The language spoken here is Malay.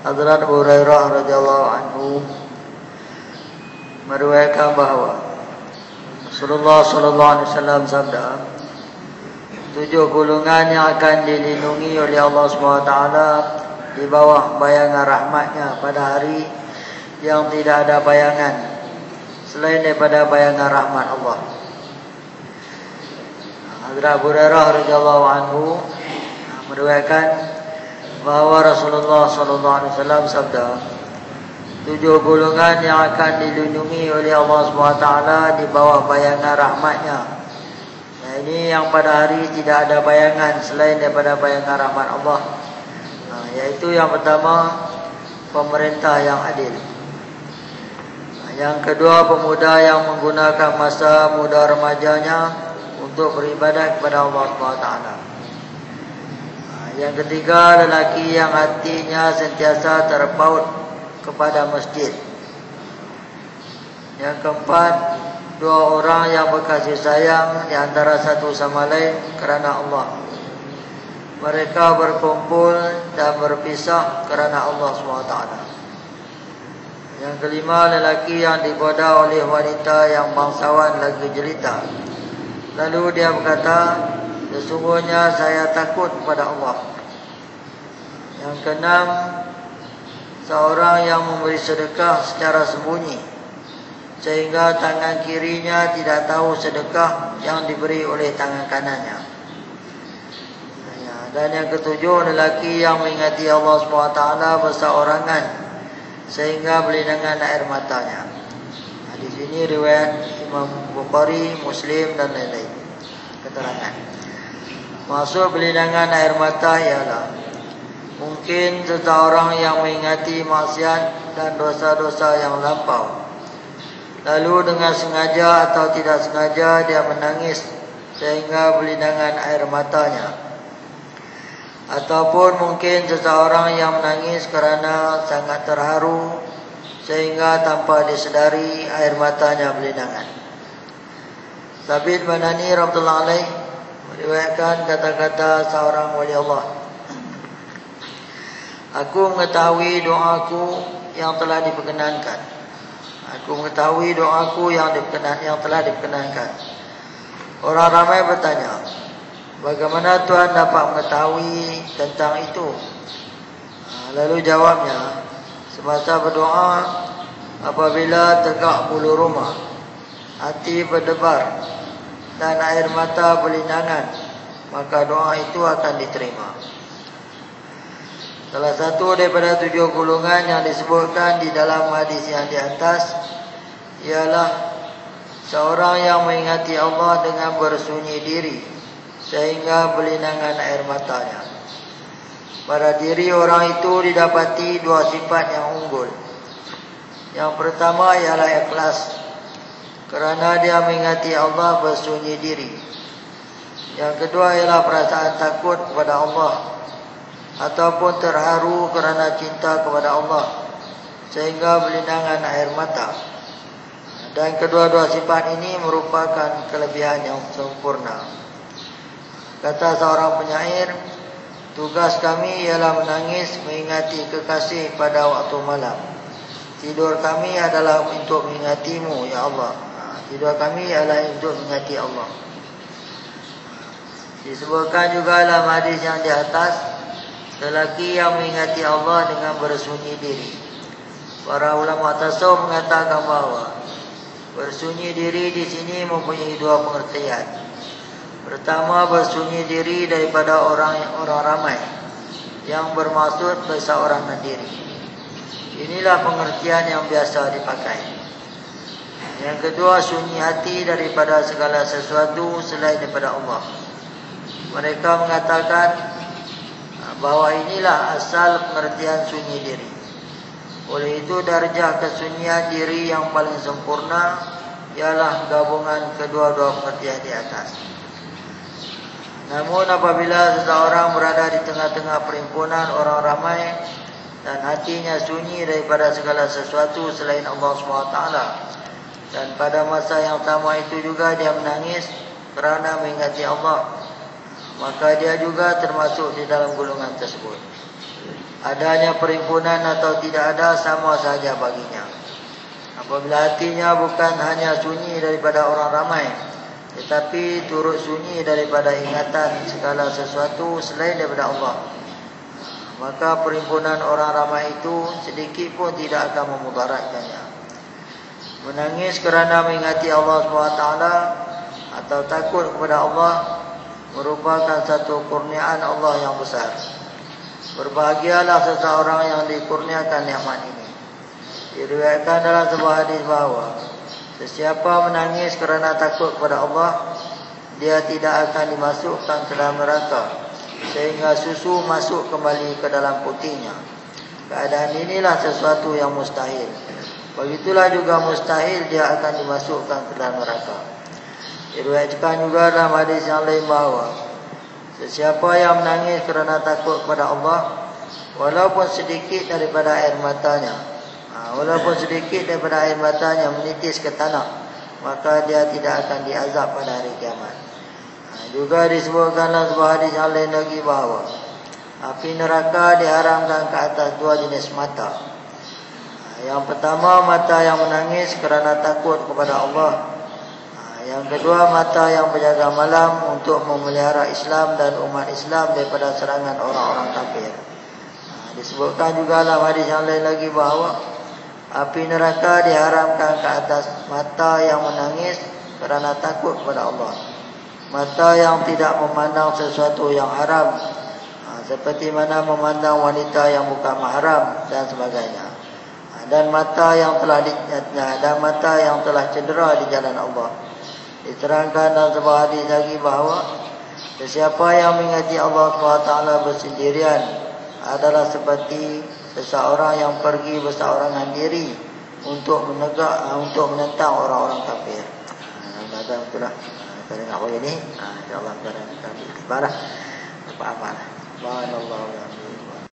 Hadrat Abu Hurairah radhiyallahu anhu meriwayatkan bahawa Rasulullah sallallahu alaihi wasallam sabda, 7 golongan yang akan dilindungi oleh Allah SWT di bawah bayangan rahmatnya pada hari yang tidak ada bayangan selain daripada bayangan rahmat Allah. Hadrat Abu Hurairah radhiyallahu anhu meriwayatkan bahawa Rasulullah sallallahu alaihi wasallam sabda, 7 golongan yang akan dilindungi oleh Allah SWT di bawah bayangan rahmatnya. Nah, ini yang pada hari tidak ada bayangan selain daripada bayangan rahmat Allah. Nah, yaitu yang pertama, pemerintah yang adil. Nah, yang kedua, pemuda yang menggunakan masa muda remajanya untuk beribadat kepada Allah SWT. Yang ketiga, lelaki yang hatinya sentiasa terpaut kepada masjid. Yang keempat, 2 orang yang berkasih sayang di antara satu sama lain kerana Allah. Mereka berkumpul dan berpisah kerana Allah SWT. Yang kelima, lelaki yang digoda oleh wanita yang bangsawan lagi jelita. Lalu dia berkata, sesungguhnya saya takut kepada Allah. Yang keenam, seorang yang memberi sedekah secara sembunyi sehingga tangan kirinya tidak tahu sedekah yang diberi oleh tangan kanannya. Dan yang ketujuh, lelaki yang mengingati Allah SWT berseorangan sehingga berlinangan air matanya. Di sini riwayat Imam Bukhari, Muslim dan lain-lain keterangan. Maksud berlinangan air mata ialah mungkin seseorang yang mengingati maksiat dan dosa-dosa yang lampau, lalu dengan sengaja atau tidak sengaja dia menangis sehingga berlinangan air matanya. Ataupun mungkin seseorang yang menangis kerana sangat terharu sehingga tanpa disedari air matanya berlinangan. Sabit Banani rahmatullahi alaih meriwayatkan kata-kata seorang wali Allah, aku mengetahui doaku yang telah diperkenankan. Aku mengetahui doaku yang telah diperkenankan. Orang ramai bertanya, bagaimana Tuhan dapat mengetahui tentang itu? Lalu jawabnya, semasa berdoa, apabila tegak bulu rumah, hati berdebar dan air mata berlinangan, maka doa itu akan diterima. Salah satu daripada 7 golongan yang disebutkan di dalam hadis yang di atas ialah seorang yang mengingati Allah dengan bersunyi diri sehingga berlinangan air matanya. Pada diri orang itu didapati 2 sifat yang unggul. Yang pertama ialah ikhlas, kerana dia mengingati Allah bersunyi diri. Yang kedua ialah perasaan takut kepada Allah ataupun terharu kerana cinta kepada Allah sehingga berlinangan air mata. Dan kedua-dua sifat ini merupakan kelebihan yang sempurna. Kata seorang penyair, tugas kami ialah menangis mengingati kekasih pada waktu malam. Tidur kami adalah untuk mengingatimu, ya Allah. Tidur kami adalah untuk mengingati Allah. Disebutkan juga dalam hadis yang di atas, lelaki yang mengingati Allah dengan bersunyi diri. Para ulama tasawuf mengatakan bahawa bersunyi diri di sini mempunyai 2 pengertian. Pertama, bersunyi diri daripada orang ramai, yang bermaksud berseorang diri. Inilah pengertian yang biasa dipakai. Yang kedua, sunyi hati daripada segala sesuatu selain daripada Allah. Mereka mengatakan bahawa inilah asal pengertian sunyi diri. Oleh itu, darjah kesunyian diri yang paling sempurna ialah gabungan kedua-dua pengertian di atas. Namun apabila seseorang berada di tengah-tengah perhimpunan orang ramai dan hatinya sunyi daripada segala sesuatu selain Allah SWT, dan pada masa yang sama itu juga dia menangis kerana mengingati Allah, maka dia juga termasuk di dalam golongan tersebut. adanya perhimpunan atau tidak ada sama saja baginya. Apabila hatinya bukan hanya sunyi daripada orang ramai, tetapi turut sunyi daripada ingatan segala sesuatu selain daripada Allah, maka perhimpunan orang ramai itu sedikit pun tidak akan memudaratkannya. Menangis kerana mengingati Allah SWT atau takut kepada Allah merupakan satu kurniaan Allah yang besar. Berbahagialah seseorang yang dikurniakan nikmat ini. Diriwayatkan dalam sebuah hadis bahawa sesiapa menangis kerana takut kepada Allah, dia tidak akan dimasukkan ke dalam neraka sehingga susu masuk kembali ke dalam putihnya. Keadaan inilah sesuatu yang mustahil. Begitulah juga mustahil dia akan dimasukkan ke dalam neraka. Diriwayatkan juga dalam hadis yang lain bahawa sesiapa yang menangis kerana takut kepada Allah, walaupun sedikit daripada air matanya, menitis ke tanah, maka dia tidak akan diazab pada hari kiamat. Juga disebutkan dalam sebuah hadis yang lain lagi bahawa api neraka diharamkan ke atas dua jenis mata. Yang pertama, mata yang menangis kerana takut kepada Allah. Yang kedua, mata yang berjaga malam untuk memelihara Islam dan umat Islam daripada serangan orang-orang kafir. Disebutkan juga dalam hadis yang lain lagi bahawa api neraka diharamkan ke atas mata yang menangis kerana takut kepada Allah. Mata yang tidak memandang sesuatu yang haram, seperti mana memandang wanita yang bukan mahram dan sebagainya. Dan mata yang telah cedera di jalan Allah. Diterangkan dalam sebuah hadis lagi bahawa sesiapa yang mengingati Allah SWT bersendirian adalah seperti seseorang yang pergi berseorangan diri untuk menentang orang-orang kafir. Itulah. Kita dengar bagi ni. InsyaAllah kita akan ikhtibarlah. Apa-apa. Subhanallah.